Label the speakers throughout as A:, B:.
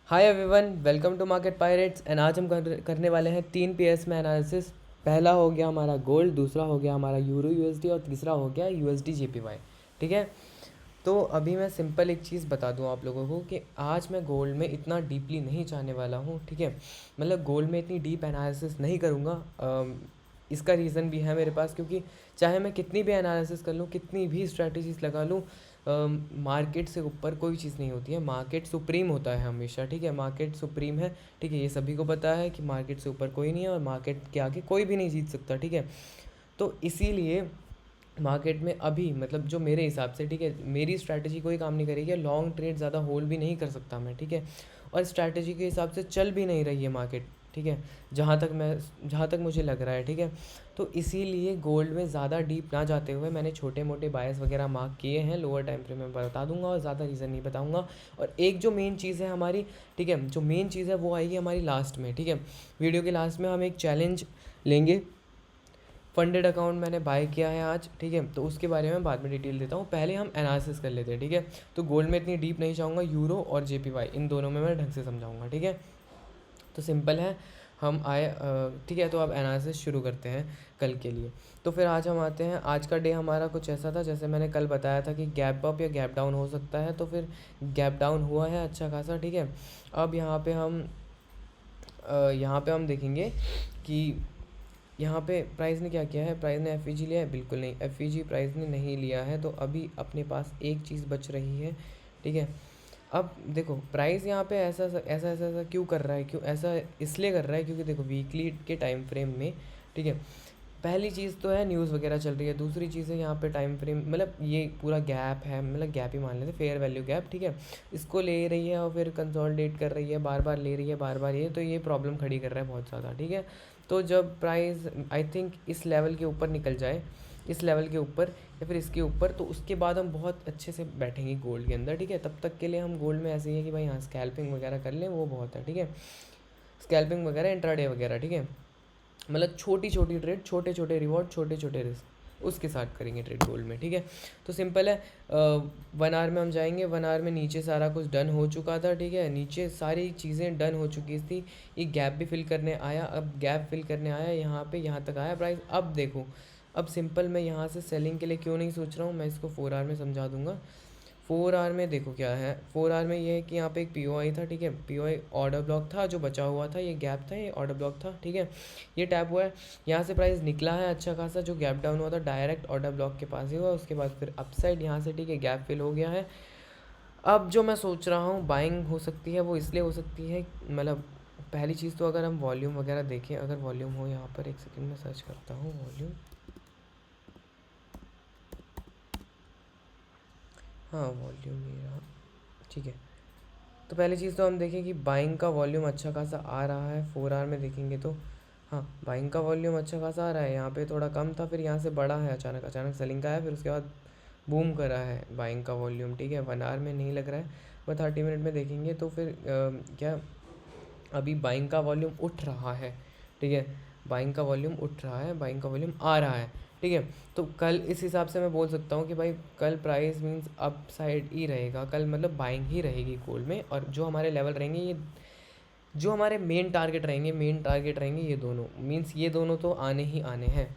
A: Hi everyone, welcome to Market Pirates. And आज हम करने वाले हैं 3 पेयर्स में एनालिसिस। पहला हो गया हमारा गोल्ड, दूसरा हो गया हमारा यूरो यूएसडी और तीसरा हो गया यूएसडी जेपीवाई। ठीक है। तो अभी मैं सिंपल एक चीज़ बता दूं आप लोगों को कि आज मैं गोल्ड में इतना डीपली नहीं जाने वाला हूं। ठीक है। मतलब गोल्ड में इतनी डीप एनालिसिस नहीं करूंगा। इसका रीज़न भी है मेरे पास, क्योंकि चाहे मैं कितनी भी एनालिसिस कर लूँ, कितनी भी स्ट्रैटेजीज लगा लूँ, मार्केट से ऊपर कोई चीज़ नहीं होती है। मार्केट सुप्रीम होता है हमेशा। ठीक है। मार्केट सुप्रीम है। ठीक है। ये सभी को पता है कि मार्केट से ऊपर कोई नहीं है और मार्केट के आगे कोई भी नहीं जीत सकता। ठीक है। तो इसीलिए मार्केट में अभी मतलब जो मेरे हिसाब से, ठीक है, मेरी स्ट्रैटेजी कोई काम नहीं करेगी। लॉन्ग ट्रेड ज़्यादा होल्ड भी नहीं कर सकता मैं। ठीक है। और स्ट्रैटेजी के हिसाब से चल भी नहीं रही है मार्केट। ठीक है। जहाँ तक मुझे लग रहा है। ठीक है। तो इसीलिए गोल्ड में ज़्यादा डीप ना जाते हुए मैंने छोटे मोटे बायस वगैरह मार्क किए हैं। लोअर टाइम फ्रेम में बता दूंगा और ज़्यादा रीज़न नहीं बताऊंगा। और एक जो मेन चीज़ है हमारी, ठीक है, जो मेन चीज़ है वो आएगी हमारी लास्ट में। ठीक है। वीडियो के लास्ट में हम एक चैलेंज लेंगे। फंडेड अकाउंट मैंने बाय किया है आज। ठीक है। तो उसके बारे में बाद में डिटेल देता हूँ, पहले हम एनालिसिस कर लेते हैं। ठीक है। तो गोल्ड में इतनी डीप नहीं जाऊँगा, यूरो और जेपीवाई इन दोनों में मैं ढंग से समझाऊँगा। ठीक है। तो सिंपल है। हम आए ठीक है। तो अब एनालिसिस शुरू करते हैं कल के लिए। तो फिर आज हम आते हैं। आज का डे हमारा कुछ ऐसा था, जैसे मैंने कल बताया था कि गैप अप या गैप डाउन हो सकता है। तो फिर गैप डाउन हुआ है अच्छा खासा। ठीक है। अब यहाँ पे हम देखेंगे कि यहाँ पे प्राइस ने क्या किया है। प्राइस ने एफ लिया है? बिल्कुल नहीं, एफ प्राइस ने नहीं लिया है। तो अभी अपने पास एक चीज़ बच रही है। ठीक है। अब देखो प्राइस यहाँ पे ऐसा क्यों कर रहा है, क्यों ऐसा इसलिए कर रहा है क्योंकि देखो वीकली के टाइम फ्रेम में, ठीक है, पहली चीज़ तो है न्यूज़ वगैरह चल रही है। दूसरी चीज़ है यहाँ पे टाइम फ्रेम, मतलब ये पूरा गैप है, मतलब गैप ही मान लेते, फेयर वैल्यू गैप। ठीक है। इसको ले रही है और फिर कंसोलिडेट कर रही है, बार बार ले रही है, बार बार ये, तो ये प्रॉब्लम खड़ी कर रहा है बहुत ज़्यादा। ठीक है। तो जब प्राइस आई थिंक इस लेवल के ऊपर निकल जाए, इस लेवल के ऊपर या फिर इसके ऊपर, तो उसके बाद हम बहुत अच्छे से बैठेंगे गोल्ड के अंदर। ठीक है। तब तक के लिए हम गोल्ड में ऐसे ही है कि भाई हाँ स्कैल्पिंग वगैरह कर लें, वो बहुत है। ठीक है। स्कैल्पिंग वगैरह, इंट्राडे वगैरह। ठीक है। मतलब छोटी छोटी ट्रेड, छोटे छोटे रिवॉर्ड, छोटे छोटे रिस्क, उसके साथ करेंगे ट्रेड गोल्ड में। ठीक है। तो सिंपल है। 1 आवर में हम जाएंगे। 1 आवर में नीचे सारा कुछ डन हो चुका था। ठीक है। नीचे सारी चीज़ें डन हो चुकी थी। ये गैप भी फिल करने आया। अब गैप फिल करने आया यहाँ पे, यहाँ तक आया प्राइस। अब देखो, अब सिंपल मैं यहाँ से सेलिंग के लिए क्यों नहीं सोच रहा हूँ, मैं इसको 4 आवर में समझा दूंगा। 4 आवर में देखो क्या है। 4 आवर में ये है कि यहाँ पे एक पीओआई था। ठीक है। पीओआई ऑर्डर ब्लॉक था जो बचा हुआ था, ये गैप था, ये ऑर्डर ब्लॉक था। ठीक है। ये टैप हुआ है, यहाँ से प्राइस निकला है अच्छा खासा। जो गैप डाउन हुआ था डायरेक्ट ऑर्डर ब्लॉक के पास ही हुआ, उसके बाद फिर अपसाइड यहाँ से। ठीक है। गैप फिल हो गया है। अब जो मैं सोच रहा हूँ बाइंग हो सकती है, वो इसलिए हो सकती है, मतलब पहली चीज़ तो अगर हम वॉल्यूम वगैरह देखें, अगर वॉल्यूम हो यहाँ पर, एक सेकेंड में सर्च करता हूँ वॉल्यूम। हाँ वॉल्यूम ये रहा। ठीक है। तो पहली चीज़ तो हम देखें कि बाइंग का वॉल्यूम अच्छा खासा आ रहा है। 4 आवर में देखेंगे तो हाँ बाइंग का वॉल्यूम अच्छा खासा आ रहा है। यहाँ पे थोड़ा कम था, फिर यहाँ से बढ़ा है, अचानक अचानक सेलिंग का है, फिर उसके बाद बूम करा है बाइंग का वॉल्यूम। ठीक है। 1 आवर में नहीं लग रहा है, पर 30 मिनट में देखेंगे तो फिर क्या, अभी बाइंग का वॉल्यूम उठ रहा है। ठीक है। बाइंग का वॉल्यूम उठ रहा है, बाइंग का वॉल्यूम आ रहा है। ठीक है। तो कल इस हिसाब से मैं बोल सकता हूँ कि भाई कल प्राइस मीन्स अप साइड ही रहेगा कल, मतलब बाइंग ही रहेगी गोल्ड में। और जो हमारे लेवल रहेंगे, ये जो हमारे मेन टारगेट रहेंगे ये दोनों, मीन्स ये दोनों तो आने ही आने हैं।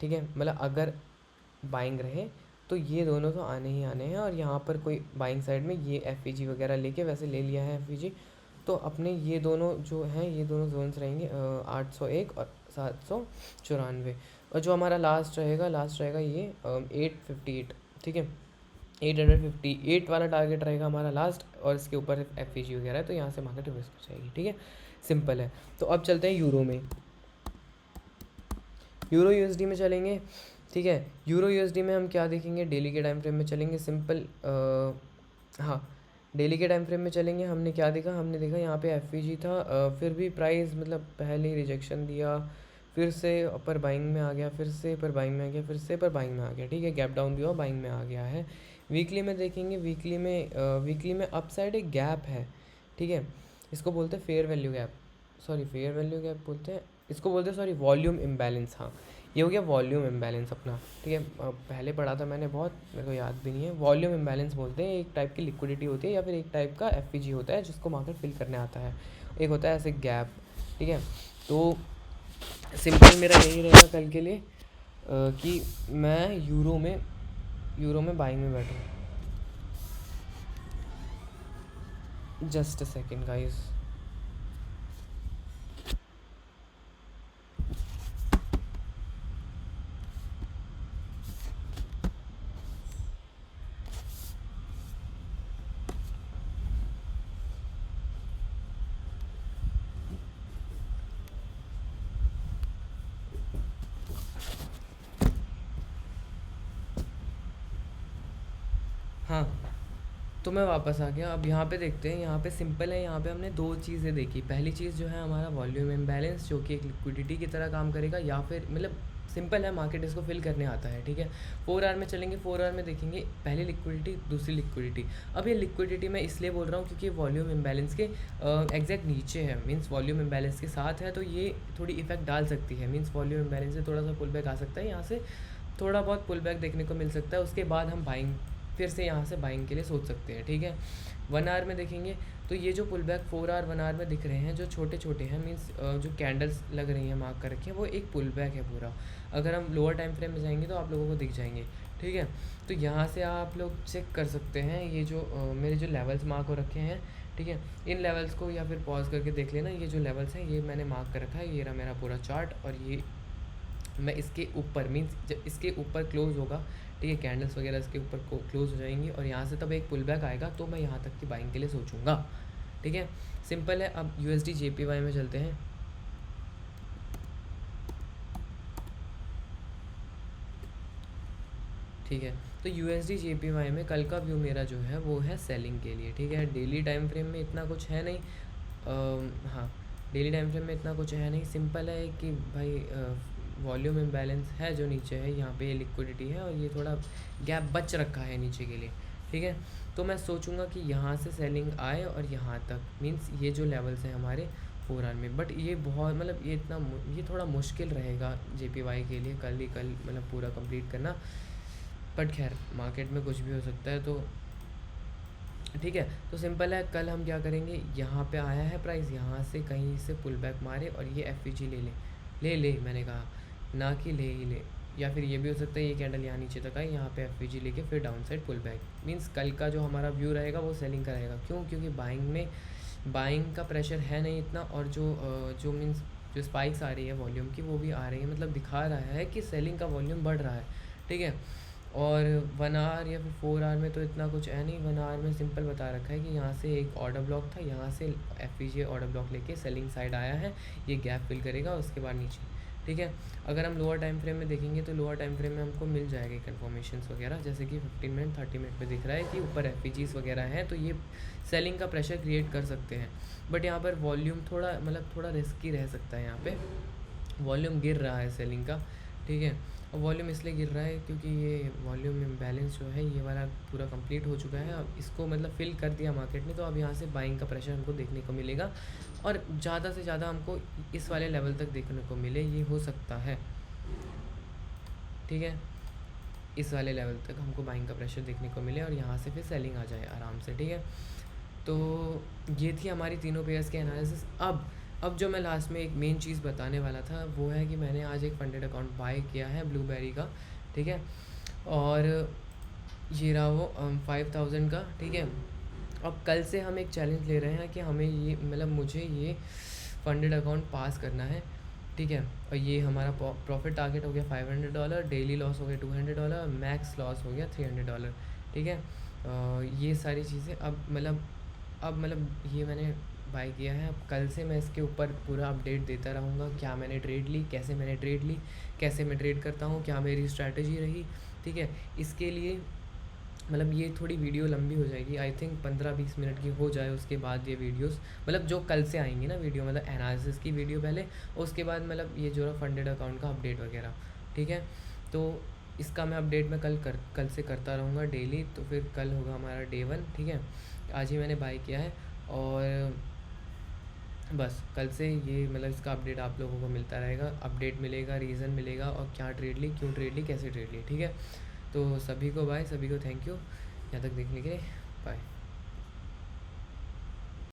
A: ठीक है। मतलब अगर बाइंग रहे तो ये दोनों तो आने ही आने हैं। और यहाँ पर कोई बाइंग साइड में ये एफ वगैरह लेके वैसे ले लिया है एफ, तो अपने ये दोनों जो हैं, ये दोनों जोन्स रहेंगे 801 और 794। और जो हमारा लास्ट रहेगा ये 858। ठीक है। 858 वाला टारगेट रहेगा हमारा लास्ट, और इसके ऊपर एफ वगैरह है, तो यहाँ से मार्केट रिवर्स कर जाएगी। ठीक है। सिंपल है। तो अब चलते हैं यूरो में। यूरो यूएसडी में चलेंगे। ठीक है। यूरो यूएसडी में हम क्या देखेंगे, डेली के टाइम फ्रेम में चलेंगे। सिंपल हाँ डेली के टाइम फ्रेम में चलेंगे। हमने क्या देखा, हमने देखा यहाँ पे एफ था, फिर भी प्राइस मतलब पहले ही रिजेक्शन दिया, फिर से अपर बाइंग में आ गया, फिर से अपर बाइंग में आ गया, फिर से अपर बाइंग में आ गया। ठीक है। गैप डाउन भी हुआ, बाइंग में आ गया है। वीकली में देखेंगे, वीकली में अपसाइड एक गैप है। ठीक है। इसको बोलते हैं fair value gap, sorry fair value gap बोलते हैं इसको, बोलते हैं सॉरी वॉल्यूम इम्बैलेंस। हाँ ये हो गया वॉल्यूम इम्बैलेंस अपना, ठीक है। पहले पढ़ा था मैंने बहुत, मेरे को याद भी नहीं है। वॉल्यूम इम्बैलेंस बोलते हैं, एक टाइप की लिक्विडिटी होती है या फिर एक टाइप का एफ होता है जिसको मार्केट फिल करने आता है। एक होता है ऐसे गैप, ठीक है। तो सिंपल मेरा यही रहेगा कल के लिए कि मैं यूरो में बाइंग में बैठूँ। Just a second guys. हाँ, तो मैं वापस आ गया। अब यहाँ पे देखते हैं, यहाँ पे सिंपल है। यहाँ पे हमने दो चीज़ें देखी। पहली चीज़ जो है हमारा वॉल्यूम इम्बैलेंस, जो कि एक लिक्विडिटी की तरह काम करेगा, या फिर मतलब सिंपल है, मार्केट इसको फिल करने आता है, ठीक है। 4 आवर में चलेंगे, 4 आवर में देखेंगे पहली लिक्विडिटी, दूसरी लिक्विडिटी। अब ये लिक्विडिटी मैं इसलिए बोल रहा हूँ क्योंकि वॉल्यूम इम्बैलेंस के एग्जैक्ट नीचे है, मीन्स वॉल्यूम इम्बैलेंस के साथ है, तो ये थोड़ी इफेक्ट डाल सकती है। मीन्स वॉल्यूम इम्बैलेंस से थोड़ा सा पुल बैक आ सकता है, यहाँ से थोड़ा बहुत पुल बैक देखने को मिल सकता है। उसके बाद हम बाइंग, फिर से यहाँ से बाइंग के लिए सोच सकते हैं, ठीक है। 1 आवर में देखेंगे तो ये जो पुल बैक 4 आवर 1 आवर में दिख रहे हैं, जो छोटे छोटे हैं, मीन्स जो कैंडल्स लग रही हैं मार्क कर रखी हैं, वो एक पुल बैक है पूरा। अगर हम लोअर टाइम फ्रेम में जाएंगे तो आप लोगों को दिख जाएंगे, ठीक है। तो यहाँ से आप लोग चेक कर सकते हैं ये जो मेरे जो लेवल्स मार्क हो रखे हैं, ठीक है। इन लेवल्स को या फिर पॉज करके देख लेना। ये जो लेवल्स हैं ये मैंने मार्क कर रखा है, ये रहा मेरा पूरा चार्ट। और ये मैं इसके ऊपर, मीन्स जब इसके ऊपर क्लोज होगा, ठीक है, कैंडल्स वगैरह इसके ऊपर क्लोज हो जाएंगी और यहाँ से तब एक पुल बैक आएगा, तो मैं यहाँ तक की बाइंग के लिए सोचूंगा, ठीक है। सिंपल है। अब USD JPY में चलते हैं। ठीक है, तो USD JPY में कल का व्यू मेरा जो है वो है सेलिंग के लिए, ठीक है। डेली टाइम फ्रेम में इतना कुछ है नहीं, हाँ, डेली टाइम फ्रेम में इतना कुछ है नहीं। सिंपल है कि भाई वॉल्यूम इम्बैलेंस है जो नीचे है, यहाँ पे लिक्विडिटी है और ये थोड़ा गैप बच रखा है नीचे के लिए, ठीक है। तो मैं सोचूंगा कि यहाँ से सेलिंग आए और यहाँ तक, मीन्स ये जो लेवल्स हैं हमारे 4 आवर में। बट ये बहुत मतलब ये थोड़ा मुश्किल रहेगा JPY के लिए कल मतलब पूरा कंप्लीट करना। बट खैर, मार्केट में कुछ भी हो सकता है, तो ठीक है। तो सिंपल है, कल हम क्या करेंगे, यहाँ पे आया है प्राइस, यहाँ से कहीं से पुल बैक मारे और ये FVG ले मैंने कहा, ना कि ले ही ले। या फिर ये भी हो सकता है ये कैंडल यहाँ नीचे तक आई, यहाँ पे FVG लेके फिर down side pull back. Means कल का जो हमारा व्यू रहेगा वो सेलिंग का रहेगा। क्यों? क्योंकि बाइंग का प्रेशर है नहीं इतना, और जो मीन्स जो स्पाइक्स आ रही है वॉल्यूम की वो भी आ रही है, मतलब दिखा रहा है कि सेलिंग का वॉल्यूम बढ़ रहा है, ठीक है। और 1 आवर या फिर 4 आवर में तो इतना कुछ है नहीं। 1 आवर में सिंपल बता रखा है कि यहाँ से एक ऑर्डर ब्लॉक था, यहाँ से FVG ऑर्डर ब्लॉक लेके सेलिंग साइड आया है, ये गैप फिल करेगा उसके बाद नीचे, ठीक है। अगर हम लोअर टाइम फ्रेम में देखेंगे तो लोअर टाइम फ्रेम में हमको मिल जाएगी कन्फर्मेशंस वगैरह, जैसे कि 15 मिनट 30 मिनट पे दिख रहा है कि ऊपर FVGs वगैरह हैं, तो ये सेलिंग का प्रेशर क्रिएट कर सकते हैं। बट यहाँ पर वॉल्यूम थोड़ा रिस्की रह सकता है। यहाँ पे वॉल्यूम गिर रहा है सेलिंग का, ठीक है। और वॉल्यूम इसलिए गिर रहा है क्योंकि ये वॉल्यूम इम्बैलेंस जो है ये वाला पूरा कंप्लीट हो चुका है। अब इसको मतलब फिल कर दिया मार्केट ने, तो अब यहाँ से बाइंग का प्रेशर हमको देखने को मिलेगा और ज़्यादा से ज़्यादा हमको इस वाले लेवल तक देखने को मिले, ये हो सकता है, ठीक है। इस वाले लेवल तक हमको बाइंग का प्रेशर देखने को मिले और यहाँ से फिर सेलिंग आ जाए आराम से, ठीक है। तो ये थी हमारी तीनों पेयर्स के एनालिसिस। अब जो मैं लास्ट में एक मेन चीज़ बताने वाला था वो है कि मैंने आज एक फंडेड अकाउंट बाय किया है ब्लूबेरी का, ठीक है। और ये रहा वो 5000 का, ठीक है। अब कल से हम एक चैलेंज ले रहे हैं कि हमें ये मतलब मुझे ये फंडेड अकाउंट पास करना है, ठीक है। और ये हमारा प्रॉफिट टारगेट हो गया $500, डेली लॉस हो गया $200, मैक्स लॉस हो गया $300, ठीक है। ये सारी चीज़ें अब मतलब ये मैंने बाय किया है। अब कल से मैं इसके ऊपर पूरा अपडेट देता रहूँगा, क्या मैंने ट्रेड ली, कैसे मैंने ट्रेड ली, कैसे मैं ट्रेड करता हूँ, क्या मेरी स्ट्रैटेजी रही, ठीक है। इसके लिए मतलब ये थोड़ी वीडियो लंबी हो जाएगी, आई थिंक 15-20 मिनट की हो जाए, उसके बाद ये वीडियोस मतलब जो कल से आएंगी ना वीडियो, मतलब एनालिसिस की वीडियो पहले, उसके बाद मतलब ये जो फंडेड अकाउंट का अपडेट वगैरह, ठीक है। तो इसका मैं अपडेट मैं कल से करता रहूँगा डेली। तो फिर कल होगा हमारा डे 1, ठीक है। आज ही मैंने बाय किया है और बस कल से ये मतलब इसका अपडेट आप लोगों को मिलता रहेगा, अपडेट मिलेगा, रीज़न मिलेगा और क्या ट्रेड ली, क्यों ट्रेड ली, कैसे ट्रेड ली, ठीक है। तो सभी को बाय, सभी को थैंक यू यहाँ तक देखने के लिए, बाय।